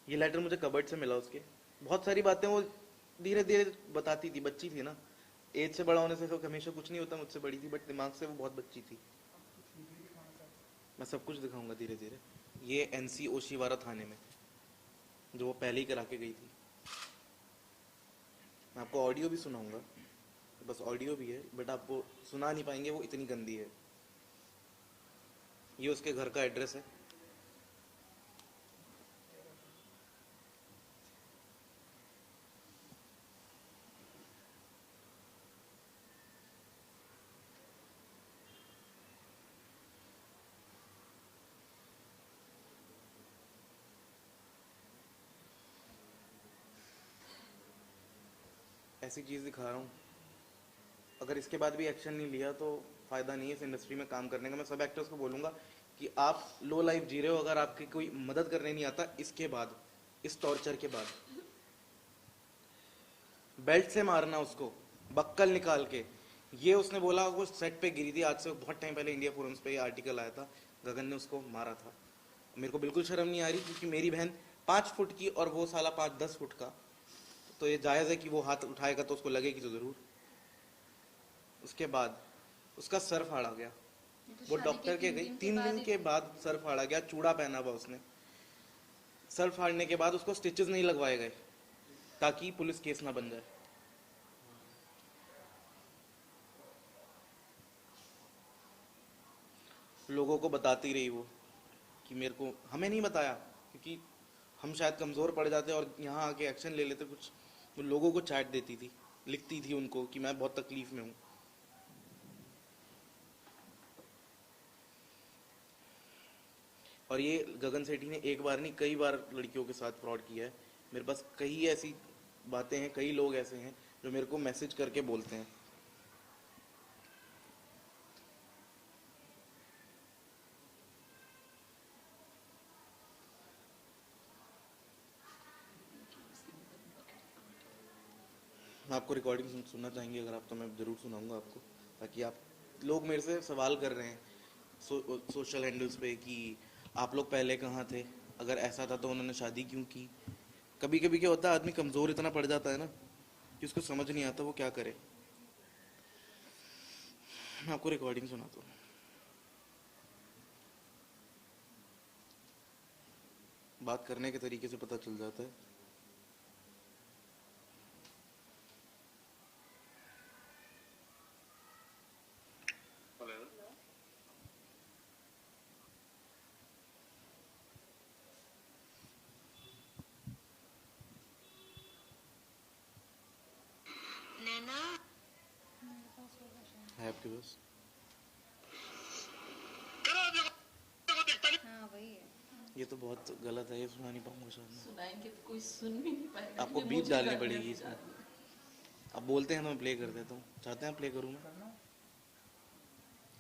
ये लेटर मुझे कबर्ड से मिला उसके। बहुत सारी बातें वो धीरे धीरे बताती थी, बच्ची थी ना, एज से बड़ा होने से तो हमेशा कुछ नहीं होता, मुझसे बड़ी थी बट दिमाग से वो बहुत बच्ची थी। मैं सब कुछ दिखाऊंगा धीरे धीरे। ये एनसी ओशीवारा थाने में, जो वो पहले ही करा के गई थी। मैं आपको ऑडियो भी सुनाऊंगा, बस ऑडियो भी है बट आपको सुना नहीं पाएंगे, वो इतनी गंदी है। ये उसके घर का एड्रेस है। ऐसी चीज़ दिखा रहा हूँ। अगर इसके बाद भी एक्शन नहीं लिया तो फ़ायदा नहीं है इस इंडस्ट्री में काम करने का। मैं सब एक्टर्स को बोलूँगा कि आप लो लाइफ जी रहे हो, अगर आपकी कोई मदद करने नहीं आता इसके बाद, इस टॉर्चर के बाद, बेल्ट से मारना उसको, बक्कल निकाल के। ये उसने बोला वो सेट पे गिरी थी, आज से बहुत टाइम पहले इंडिया फोरम्स पे ये आर्टिकल आया था, गगन ने उसको मारा था। मेरे को बिल्कुल शर्म नहीं आ रही क्योंकि मेरी बहन 5 फुट की और वो साला 5-10 फुट का, तो ये जायज़ है कि वो हाथ उठाएगा तो उसको लगेगी तो ज़रूर। उसके बाद उसका सर फाड़ा गया, वो डॉक्टर के गई 3 दिन के बाद सर फाड़ा गया, चूड़ा पहना हुआ उसने। सर फाड़ने के बाद उसको स्टिचेस नहीं लगवाए गए ताकि पुलिस केस ना बन जाए। लोगों को बताती रही वो कि मेरे को, हमें नहीं बताया क्योंकि हम शायद कमज़ोर पड़ जाते और यहाँ आके एक्शन ले लेते कुछ। वो लोगों को चैट देती थी, लिखती थी उनको कि मैं बहुत तकलीफ में हूँ। और ये गगन सेठी ने एक बार नहीं कई बार लड़कियों के साथ फ्रॉड किया है। मेरे पास कई ऐसी बातें हैं, कई लोग ऐसे हैं जो मेरे को मैसेज करके बोलते हैं। मैं आपको रिकॉर्डिंग सुनना चाहेंगे अगर आप, तो मैं ज़रूर सुनाऊंगा आपको, ताकि आप, लोग मेरे से सवाल कर रहे हैं सोशल हैंडल्स पे कि आप लोग पहले कहाँ थे, अगर ऐसा था तो उन्होंने शादी क्यों की। कभी कभी क्या होता है, आदमी कमज़ोर इतना पड़ जाता है ना कि उसको समझ नहीं आता वो क्या करे। मैं आपको रिकॉर्डिंग सुनाता हूँ। बात करने के तरीके से पता चल जाता है। है आपके पास? हाँ वही है। ये तो बहुत गलत है, ये सुना नहीं पाऊंगा शायद मैं। सुनाएंगे तो कोई सुन भी नहीं पाएगा। आपको ये बीप मुझे डालनी गालियाँ पड़ेगी भी इसमें। डालनी है। आप बोलते हैं तो मैं प्ले कर देता हूँ, चाहते हैं प्ले करूँ मैं?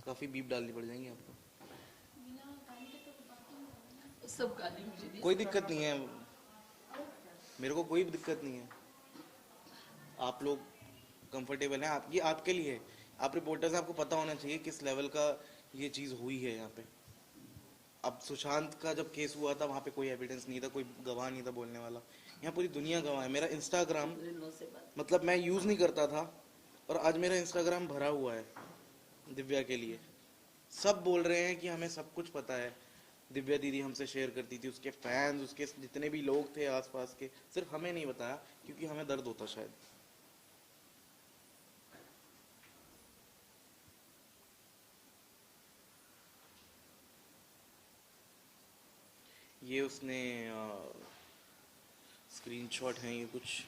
काफ़ी बीप डालनी पड़ जाएंगी आपको। सब गाली मुझे दी। कोई दिक्कत नहीं है, मेरे को कोई दिक्कत नहीं है। आप लोग कंफर्टेबल हैं, आप, ये आपके लिए है। आप रिपोर्टर्स, आपको पता होना चाहिए किस लेवल का ये चीज़ हुई है यहाँ पे। अब सुशांत का जब केस हुआ था वहाँ पे कोई एविडेंस नहीं था, कोई गवाह नहीं था बोलने वाला। यहाँ पूरी दुनिया गवाह है। मेरा इंस्टाग्राम, मतलब मैं यूज़ नहीं करता था और आज मेरा इंस्टाग्राम भरा हुआ है दिव्या के लिए। सब बोल रहे हैं कि हमें सब कुछ पता है, दिव्या दीदी हमसे शेयर करती थी, उसके फैंस, उसके जितने भी लोग थे आसपास के, सिर्फ हमें नहीं बताया क्योंकि हमें दर्द होता शायद। ये उसने स्क्रीनशॉट हैं ये कुछ,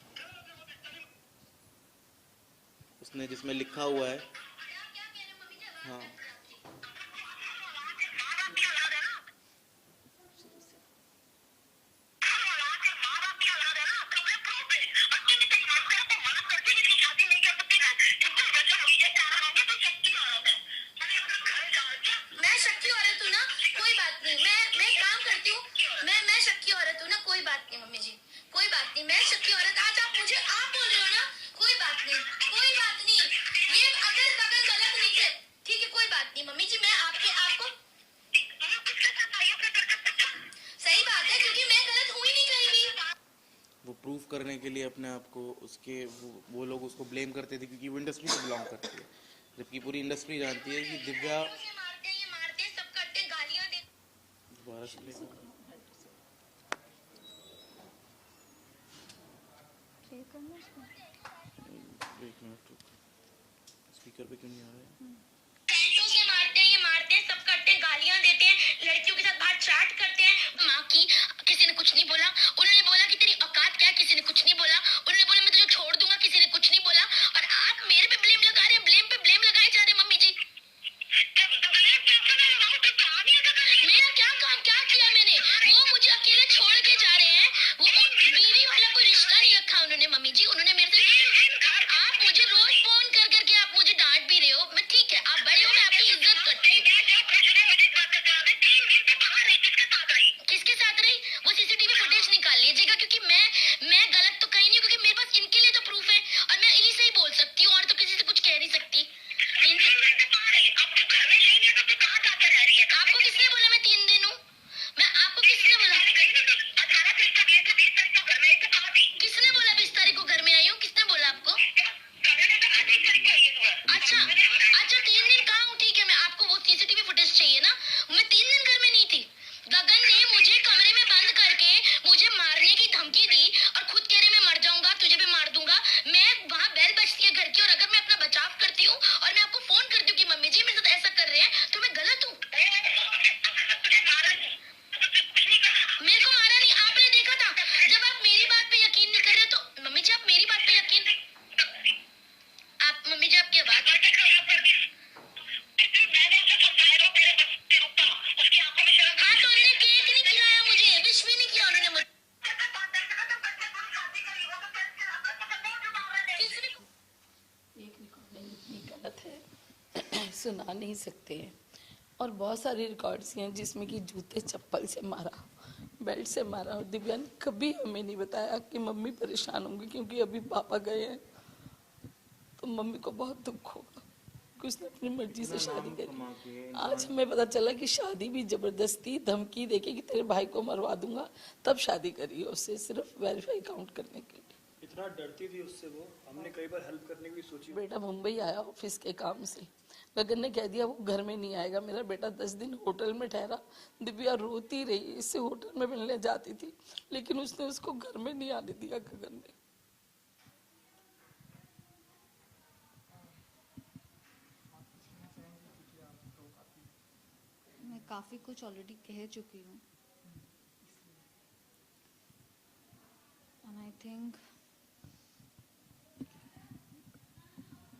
उसने जिसमें लिखा हुआ है। हाँ, मैं शक्की औरत हूँ ना, कोई बात नहीं। मैं काम करती हूँ, मैं शक्की औरत हूँ ना, कोई बात नहीं मम्मी जी, कोई बात नहीं। मैं शक्की औरत, आज आप मुझे आप बोल रहे हो ना, कोई बात नहीं, कोई बात नहीं। ये अगर अगर गलत निकले ठीक है, कोई बात नहीं मम्मी जी, मैं आपको सही बात है क्योंकि मैं गलत हुई नहीं कहीं भी। करने के लिए अपने आप को उसके वो लोग उसको ब्लेम करते थे क्योंकि वो इंडस्ट्री से बिलोंग करती है, जबकि पूरी इंडस्ट्री जानती है कि दिव्या मारते सब करते गालियां दे। दोबारा से play करो। एक मिनट रुक, स्पीकर पे क्यों नहीं आ रहा है? पैसों से मारते हैं, ये मारते हैं, सब करते हैं, गालियां देते हैं, लड़कियों के साथ बाहर चैट करते हैं। माँ की किसी ने कुछ नहीं बोला, उन्होंने बोला कि तेरी औकात क्या है, किसी ने कुछ नहीं बोला, उन्होंने बोला मैं तुझे छोड़ दूंगा, किसी ने कुछ नहीं बोला, और आप मेरे पे ब्लेम लगा रहे हैं, ब्लेम पे ब्लेम लगाए जा रहे हैं मम्मी जी। मेरा क्या काम क्या किया मैंने? वो मुझे अकेले छोड़ के जा रहे हैं, वो बीवी वाला कोई रिश्ता नहीं रखा उन्होंने मम्मी जी, उन्होंने मेरे से, आप मुझे रोज फोन कर करके आप मुझे डांट भी रहे हो, मैं ठीक है, आप बड़े हो, मैं आपकी इज्जत करती हूँ। किसके साथ रही? वो सीसीटीवी फुटेज निकाल लीजिएगा, क्योंकि मैं गलत तो कहीं नहीं हूँ, क्योंकि मेरे पास इनके लिए तो प्रूफ है और मैं इन्हीं से ही बोल सकती हूँ और तो किसी से कुछ कह नहीं सकती। आपको किसने बोला मैं 3 दिन हूँ? मैं आपको किसने बोला? किसने बोला 20 तारीख को घर में आई हूँ? किसने बोला आपको? अच्छा 3 दिन कहाँ हूँ? ठीक है, मैं आपको वो सीसीटीवी फुटेज चाहिए ना? मैं 3 दिन घर में नहीं थी। गगन ने मुझे कमरे में बंद करके मुझे मारने की धमकी दी और खुद कह रहे मैं मर जाऊंगा, तुझे भी मार दूंगा। मैं वहाँ बेल बजती है घर की और अगर मैं अपना बचाव करती हूँ और मैं आपको फोन करती हूँ कि मम्मी जी मेरे साथ ऐसा कर रहे हैं, तो मैं गलत हूँ? मेरे को मारा नहीं, आपने देखा था। जब आप मेरी बात पे यकीन नहीं कर रहे तो मम्मी जी आप मेरी बात पे यकीन, आप मम्मी जी आपकी बात, हाँ तो उन्होंने केक नहीं खिलाया मुझे, विश भी नहीं किया उन्होंने मुझे। एक रिकॉर्डिंग इतनी गलत है सुना नहीं सकते हैं। और बहुत सारी रिकॉर्ड्स हैं जिसमें कि जूते चप्पल से मारा, बेल्ट से मारा, और दिव्या ने कभी हमें नहीं बताया कि मम्मी परेशान होंगी क्योंकि अभी पापा गए हैं तो मम्मी को बहुत दुख होगा कि उसने अपनी मर्जी से शादी करी। आज हमें पता चला कि शादी भी जबरदस्ती धमकी देके कि तेरे भाई को मरवा दूंगा तब शादी करी उससे, सिर्फ वेरीफाई काउंट करने के लिए। इतना डरती थी उससे वो, हमने कई बार हेल्प करने की सोची। बेटा मुंबई आया ऑफिस के काम से, गगन ने कह दिया वो घर में नहीं आएगा। मेरा बेटा 10 दिन होटल में ठहरा, दिव्या रोती रही, इससे होटल में मिलने जाती थी लेकिन उसने उसको घर में नहीं आने दिया गगन ने। मैं काफ़ी कुछ ऑलरेडी कह चुकी हूँ एंड आई थिंक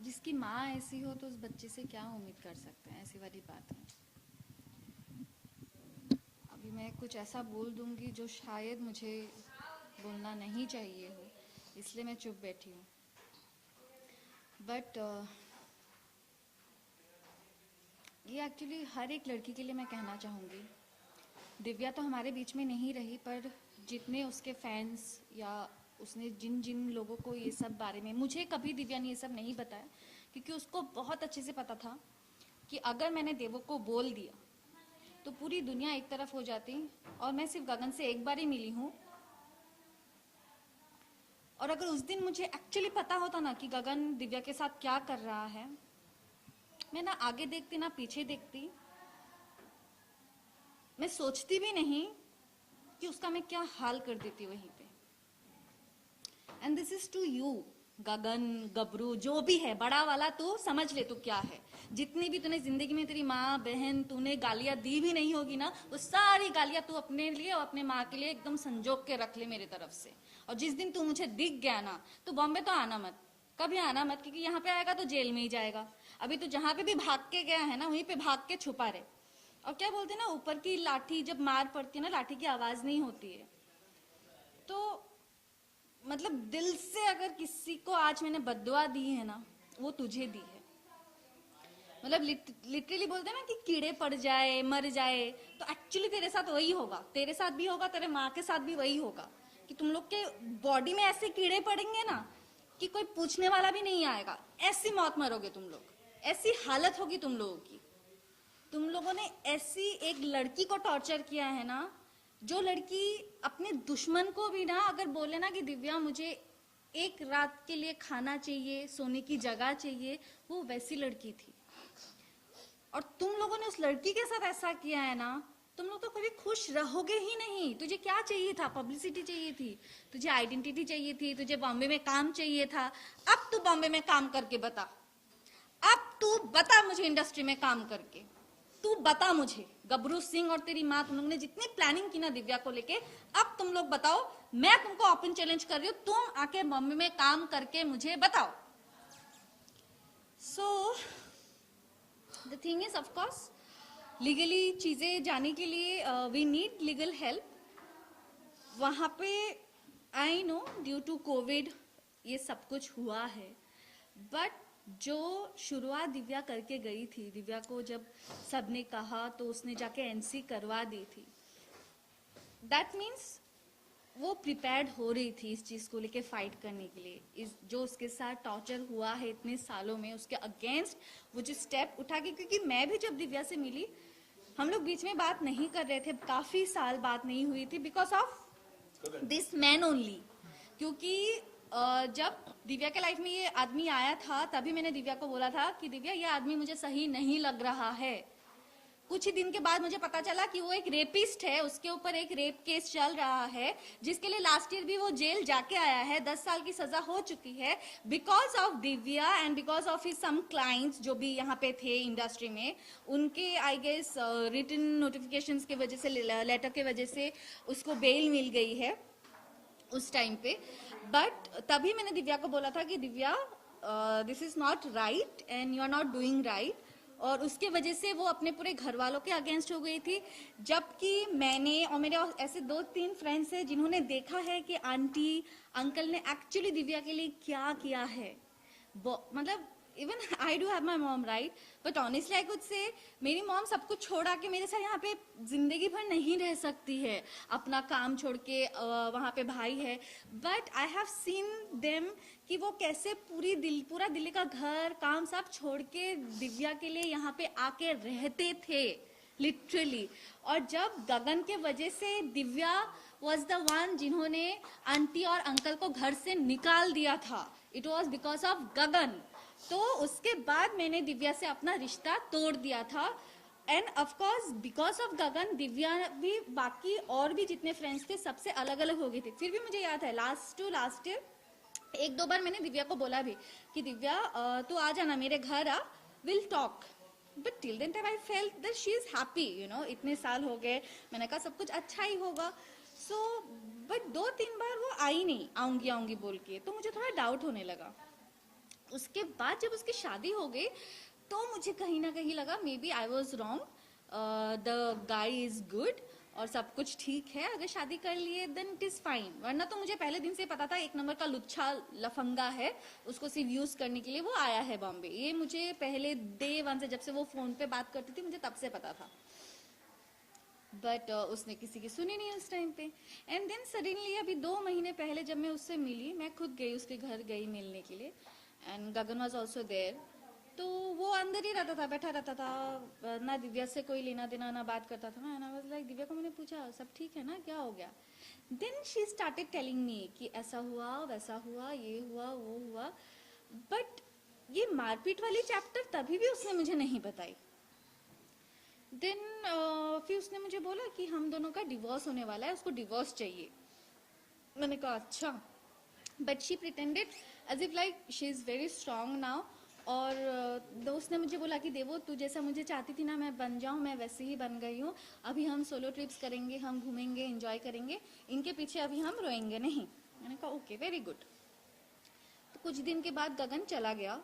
जिसकी माँ ऐसी हो तो उस बच्चे से क्या उम्मीद कर सकते हैं, ऐसी वाली बात है। अभी मैं कुछ ऐसा बोल दूंगी जो शायद मुझे बोलना नहीं चाहिए हो, इसलिए मैं चुप बैठी हूँ। बट ये एक्चुअली हर एक लड़की के लिए मैं कहना चाहूँगी। दिव्या तो हमारे बीच में नहीं रही, पर जितने उसके फैंस या उसने जिन जिन लोगों को ये सब बारे में, मुझे कभी दिव्या ने ये सब नहीं बताया क्योंकि उसको बहुत अच्छे से पता था कि अगर मैंने देवो को बोल दिया तो पूरी दुनिया एक तरफ हो जाती और मैं सिर्फ गगन से एक बार ही मिली हूँ। और अगर उस दिन मुझे एक्चुअली पता होता ना कि गगन दिव्या के साथ क्या कर रहा है, मैं ना आगे देखती ना पीछे देखती, मैं सोचती भी नहीं कि उसका मैं क्या हाल कर देती वहीं पे। And this is to you Gagan, गबरू, जो भी है बड़ा वाला, तू समझ ले तू क्या है। जितनी भी तूने जिंदगी में तेरी माँ बहन तूने गालियां दी भी नहीं होगी ना, वो सारी गालियां तू अपने लिए और अपने माँ के लिए एकदम संजोग के रख ले मेरे तरफ से। और जिस दिन तू मुझे दिख गया ना, तो बॉम्बे तो आना मत, कभी आना मत, क्योंकि यहाँ पे आएगा तो जेल में ही जाएगा। अभी तो जहां पे भी भाग के गया है ना, वहीं पे भाग के छुपा रहे। और क्या बोलते ना, ऊपर की लाठी जब मार पड़ती है ना, लाठी की आवाज नहीं होती है। तो मतलब दिल से अगर किसी को आज मैंने बद्दुआ दी है ना, वो तुझे दी है। मतलब लिटरली बोलते हैं ना कि कीड़े पड़ जाए मर जाए, तो एक्चुअली तेरे साथ वही होगा, तेरे साथ भी होगा, तेरे माँ के साथ भी वही होगा कि तुम लोग के बॉडी में ऐसे कीड़े पड़ेंगे ना कि कोई पूछने वाला भी नहीं आएगा। ऐसी मौत मरोगे तुम लोग, ऐसी हालत होगी तुम लोगों की। तुम लोगों ने ऐसी एक लड़की को टॉर्चर किया है ना जो लड़की अपने दुश्मन को भी ना अगर बोले ना कि दिव्या मुझे एक रात के लिए खाना चाहिए, सोने की जगह चाहिए, वो वैसी लड़की थी। और तुम लोगों ने उस लड़की के साथ ऐसा किया है ना, तुम लोग तो कभी खुश रहोगे ही नहीं। तुझे क्या चाहिए था? पब्लिसिटी चाहिए थी, तुझे आइडेंटिटी चाहिए थी, तुझे बॉम्बे में काम चाहिए था। अब तू बॉम्बे में काम करके बता, अब तू बता मुझे इंडस्ट्री में काम करके, तू बता मुझे। गबरू सिंह और तेरी माँ, तुम लोग ने जितनी प्लानिंग की ना दिव्या को लेके, अब तुम लोग बताओ। मैं तुमको ओपन चैलेंज कर रही हूँ, तुम आके बॉम्बे में काम करके मुझे बताओ। So the thing is, of course legally चीजें जाने के लिए वी नीड लीगल हेल्प। वहां पे I know due to covid ये सब कुछ हुआ है, बट जो शुरुआत दिव्या करके गई थी, दिव्या को जब सबने कहा तो उसने जाके एनसी करवा दी थी। दैट मीन्स वो प्रिपेयर्ड हो रही थी इस चीज को लेके फाइट करने के लिए। इस जो उसके साथ टॉर्चर हुआ है इतने सालों में, उसके अगेंस्ट वो जो स्टेप उठा के, क्योंकि मैं भी जब दिव्या से मिली, हम लोग बीच में बात नहीं कर रहे थे, काफी साल बात नहीं हुई थी, because of this man only. क्योंकि जब दिव्या के लाइफ में ये आदमी आया था, तभी मैंने दिव्या को बोला था कि दिव्या ये आदमी मुझे सही नहीं लग रहा है। कुछ ही दिन के बाद मुझे पता चला कि वो एक रेपिस्ट है, उसके ऊपर एक रेप केस चल रहा है, जिसके लिए लास्ट ईयर भी वो जेल जाके आया है, 10 साल की सजा हो चुकी है, because of Divya and because of his some clients जो भी यहाँ पे थे इंडस्ट्री में, उनके आई गेस रिटन नोटिफिकेशंस के वजह से, लेटर के वजह से उसको बेल मिल गई है उस टाइम पे। बट तभी मैंने दिव्या को बोला था कि Divya this is not right and you are not doing right. और उसके वजह से वो अपने पूरे घर वालों के अगेंस्ट हो गई थी। जबकि मैंने और मेरे ऐसे 2-3 फ्रेंड्स हैं जिन्होंने देखा है कि आंटी अंकल ने एक्चुअली दिव्या के लिए क्या किया है। मतलब even I do have my mom right, but honestly I could say मेरी मॉम सब कुछ छोड़ा के मेरे साथ यहाँ पे जिंदगी भर नहीं रह सकती है, अपना काम छोड़ के वहाँ पे भाई है। But I have seen them कि वो कैसे पूरा दिल्ली का घर काम सब छोड़ के दिव्या के लिए यहाँ पे आके रहते थे लिटरली। और जब गगन के वजह से दिव्या वॉज द वन जिन्होंने आंटी और अंकल को घर से निकाल दिया था, इट वॉज बिकॉज ऑफ गगन। तो उसके बाद मैंने दिव्या से अपना रिश्ता तोड़ दिया था। And of course because of Gagan Divya भी बाकी और भी जितने फ्रेंड्स थे सबसे अलग अलग हो गए थे। फिर भी मुझे याद है लास्ट ईयर 1-2 बार मैंने दिव्या को बोला भी कि दिव्या तू आ जाना मेरे घर, आ, will talk. But till then time I felt that she is happy, you know, इतने साल हो गए, मैंने कहा सब कुछ अच्छा ही होगा। सो बट 2-3 बार वो आई नहीं, आऊंगी बोल के, तो मुझे थोड़ा डाउट होने लगा। उसके बाद जब उसकी शादी हो गई तो मुझे कहीं ना कहीं लगा maybe I was wrong, the guy is good और सब कुछ ठीक है, अगर शादी कर लिए देन इट इज फाइन। वरना तो मुझे पहले दिन से पता था 1 नंबर का लुच्छा लफंगा है, उसको सिर्फ यूज करने के लिए वो आया है बॉम्बे। ये मुझे पहले डे 1 से, जब से वो फोन पे बात करती थी, मुझे तब से पता था। बट उसने किसी की सुनी नहीं उस टाइम पे। एंड देन सडनली अभी 2 महीने पहले जब मैं उससे मिली, मैं खुद गई उसके घर, गई मिलने के लिए, and Gagan was also there. तो वो अंदर ही रहता था, बैठा रहता था, ना दिव्या से कोई लेना देना, ना बात करता था। And I was like, Divya को मैंने पूछा सब ठीक है ना, क्या हो गया? Then she started telling me कि ऐसा हुआ, वैसा हुआ, ये हुआ, वो हुआ। बट ये मारपीट वाली चैप्टर तभी भी उसने मुझे नहीं बताई। देन फिर उसने मुझे बोला कि हम दोनों का डिवोर्स होने वाला है, उसको डिवोर्स चाहिए। मैंने कहा अच्छा। But she pretended as if like she is very strong now. और दोस्त ने मुझे बोला कि देवो तू जैसा मुझे चाहती थी ना मैं बन जाऊं, मैं वैसे ही बन गई हूँ। अभी हम सोलो ट्रिप्स करेंगे, हम घूमेंगे, एंजॉय करेंगे, इनके पीछे अभी हम रोएंगे नहीं। मैंने कहा ओके, वेरी गुड। तो कुछ दिन के बाद गगन चला गया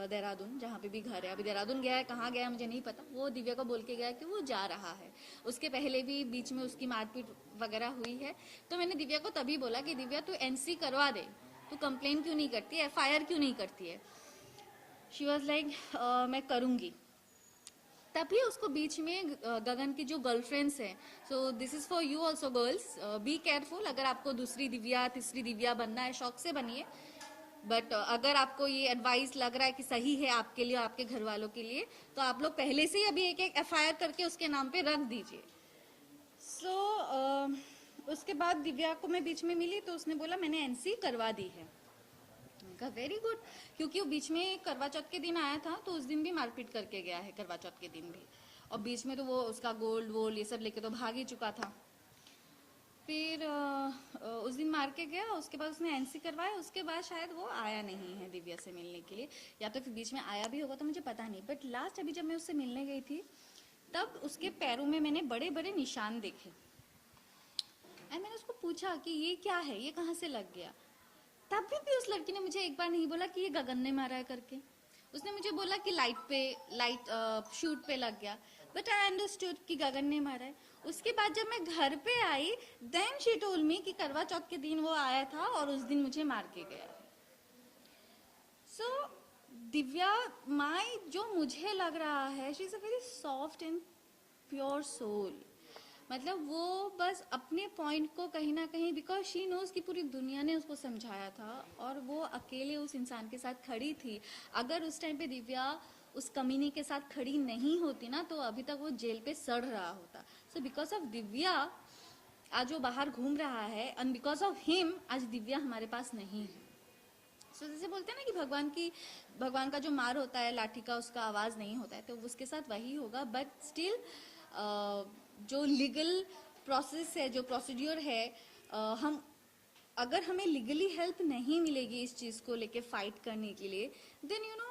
देहरादून, जहाँ पे भी घर है। अभी देहरादून गया है, कहाँ गया मुझे नहीं पता। वो दिव्या को बोल के गया कि वो जा रहा है। उसके पहले भी बीच में उसकी मारपीट वगैरह हुई है। तो मैंने दिव्या को तभी बोला कि दिव्या तू एनसी करवा दे, तू कंप्लेन क्यों नहीं करती है, FIR क्यों नहीं करती है? शी वॉज लाइक मैं करूंगी। तभी उसको बीच में गगन की जो गर्लफ्रेंड्स हैं, so this is for you also girls, be careful. अगर आपको दूसरी दिव्या, तीसरी दिव्या बनना है, शौक से बनिए। बट अगर आपको ये एडवाइस लग रहा है कि सही है आपके लिए, आपके घर वालों के लिए, तो आप लोग पहले से ही अभी एक FIR करके उसके नाम पे रख दीजिए। सो उसके बाद दिव्या को मैं बीच में मिली तो उसने बोला मैंने एनसी करवा दी है। कहा वेरी गुड, क्योंकि वो बीच में करवा चौथ के दिन आया था तो उस दिन भी मारपीट करके गया है, करवा चौथ के दिन भी, और बीच में तो वो उसका गोल्ड वोल्ड ये सब लेके तो भाग ही चुका था। फिर उस दिन मार के गया, उसके बाद उसने एनसी करवाया, उसके बाद शायद वो आया नहीं है दिव्या से मिलने के लिए, या तो फिर बीच में आया भी होगा तो मुझे पता नहीं। बट लास्ट अभी जब मैं उससे मिलने गई थी तब उसके पैरों में मैंने बड़े बड़े निशान देखे एंड मैंने उसको पूछा कि ये क्या है, ये कहाँ से लग गया। तब भी उस लड़की ने मुझे एक बार नहीं बोला कि ये गगन ने मारा है करके, उसने मुझे बोला कि लाइट शूट पे लग गया, बट आई अंडरस्टूड कि गगन ने मारा है। उसके बाद जब मैं घर पे आई देन शी टोल्ड मी कि करवा चौथ के दिन वो आया था और उस दिन मुझे मार के गया। सो दिव्या माई जो मुझे लग रहा है she is a very soft and pure soul, मतलब वो बस अपने पॉइंट को कहीं ना कहीं, बिकॉज शी नोज कि पूरी दुनिया ने उसको समझाया था और वो अकेले उस इंसान के साथ खड़ी थी। अगर उस टाइम पे दिव्या उस कमीनी के साथ खड़ी नहीं होती ना तो अभी तक वो जेल पे सड़ रहा होता। सो बिकॉज ऑफ दिव्या आज वो बाहर घूम रहा है एंड बिकॉज ऑफ हिम आज दिव्या हमारे पास नहीं है। सो जैसे बोलते हैं ना कि भगवान का जो मार होता है लाठी का, उसका आवाज नहीं होता है, तो उसके साथ वही होगा। बट स्टिल जो लीगल प्रोसेस है, जो प्रोसीड्यूर है, हम अगर हमें लीगली हेल्प नहीं मिलेगी इस चीज को लेके फाइट करने के लिए, देन यू नो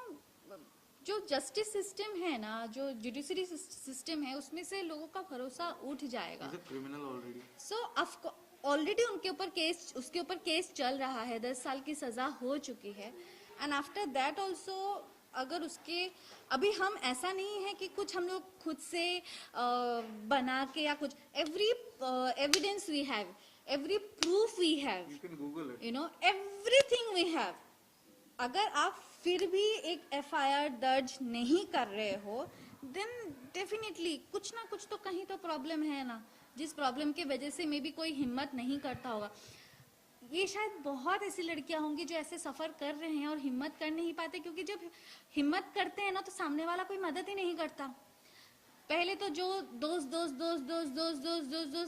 जो जस्टिस सिस्टम है ना, जो जुडिशरी सिस्टम है, उसमें से लोगों का भरोसा उठ जाएगा। Criminal already. सो ऑलरेडी उसके ऊपर केस चल रहा है, 10 साल की सजा हो चुकी है एंड आफ्टर दैट ऑल्सो अगर उसके अभी हम ऐसा नहीं है कि कुछ हम लोग खुद से बना के या कुछ, every evidence we have, every proof we have, you can Google it, you know everything we have. अगर आप फिर भी एक एफआईआर दर्ज नहीं कर रहे हो देन डेफिनेटली कुछ ना कुछ तो कहीं तो प्रॉब्लम है ना, जिस प्रॉब्लम के वजह से मे बी कोई हिम्मत नहीं करता होगा। ये शायद बहुत ऐसी लड़कियां होंगी जो ऐसे सफर कर रहे हैं और हिम्मत कर नहीं पाते, क्योंकि जब हिम्मत करते हैं ना तो सामने वाला कोई मदद ही नहीं करता। पहले तो जो दोस्त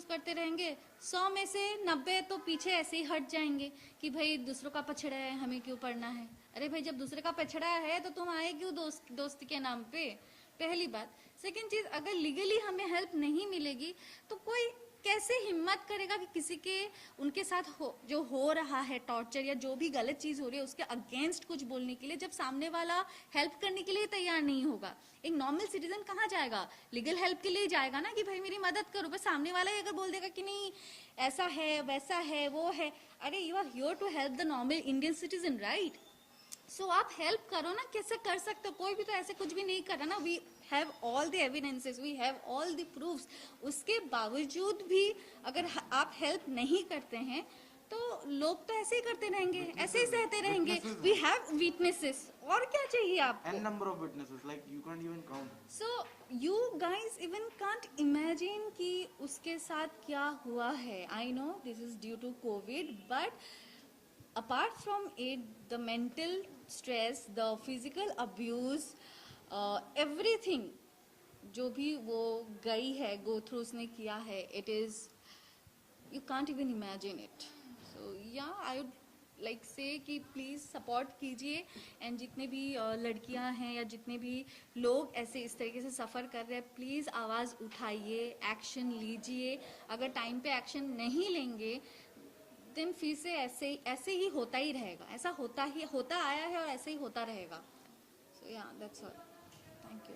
करते रहेंगे, 100 में से 90 तो पीछे ऐसे ही हट जाएंगे कि भाई दूसरों का पछड़ा है, हमें क्यों पढ़ना है। अरे भाई जब दूसरे का पछड़ा है तो तुम आए क्यों दोस्ती के नाम पे, पहली बात। सेकंड चीज, अगर लीगली हमें हेल्प नहीं मिलेगी तो कोई कैसे हिम्मत करेगा कि किसी के उनके साथ जो हो रहा है टॉर्चर या जो भी गलत चीज हो रही है उसके अगेंस्ट कुछ बोलने के लिए, जब सामने वाला हेल्प करने के लिए तैयार नहीं होगा। एक नॉर्मल सिटीजन कहाँ जाएगा, लीगल हेल्प के लिए जाएगा ना कि भाई मेरी मदद करो। बस सामने वाला ही अगर बोल देगा कि नहीं ऐसा है वैसा है वो है, अरे you are here to help the normal Indian citizen, right. So आप हेल्प करो ना, कैसे कर सकते हो, कोई भी तो ऐसे कुछ भी नहीं कर रहा ना। We have all the evidences, we have all the proofs, उसके बावजूद भी अगर आप हेल्प नहीं करते हैं तो लोग तो ऐसे ही करते रहेंगे, ऐसे ही सहते रहेंगे। वी हैव विटनेसेस, और क्या चाहिए आपको, an number of witnesses, like you can't even count. So you guys even can't imagine कि उसके साथ क्या हुआ है। I know this is due to covid, but apart from it, the mental stress, the physical abuse, everything जो भी वो गई है, go through उसने किया है, it is, you can't even imagine it. So yeah, I would like say कि please support कीजिए, and जितने भी लड़कियां हैं या जितने भी लोग ऐसे इस तरीके से सफ़र कर रहे हैं, प्लीज़ आवाज़ उठाइए, एक्शन लीजिए। अगर टाइम पे एक्शन नहीं लेंगे दिन फिर से ऐसे ही होता ही रहेगा, ऐसा होता आया है और ऐसे ही होता रहेगा। सो या दैट्स ऑल, थैंक यू।